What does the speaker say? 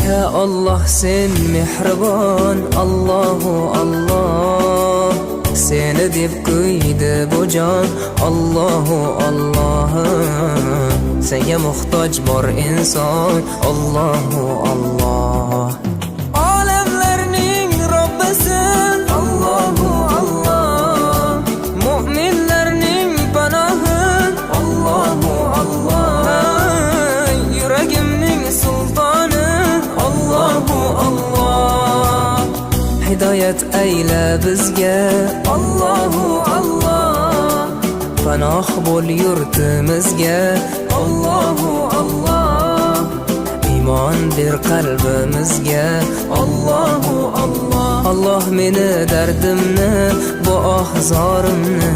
Ya Allah sen mehribon, Allahu Allah. Seni deb kuydi bu jon, Allahu Allah. Senga muhtoj bor inson, Allahu Allah. Olamlarning Robbisin, Allahu Allah. Mu'minlarning panohi, Allahu Allah. Yuragimning sultoni, Allahu Allah. Hidoyat ayla bizga, Allahu Allah. Panoh bo'l yurtimizga, Allahu Allah. Iymon ber qalbimizga, Allahu Allah. Allah meni dardimni, bu ohzorimni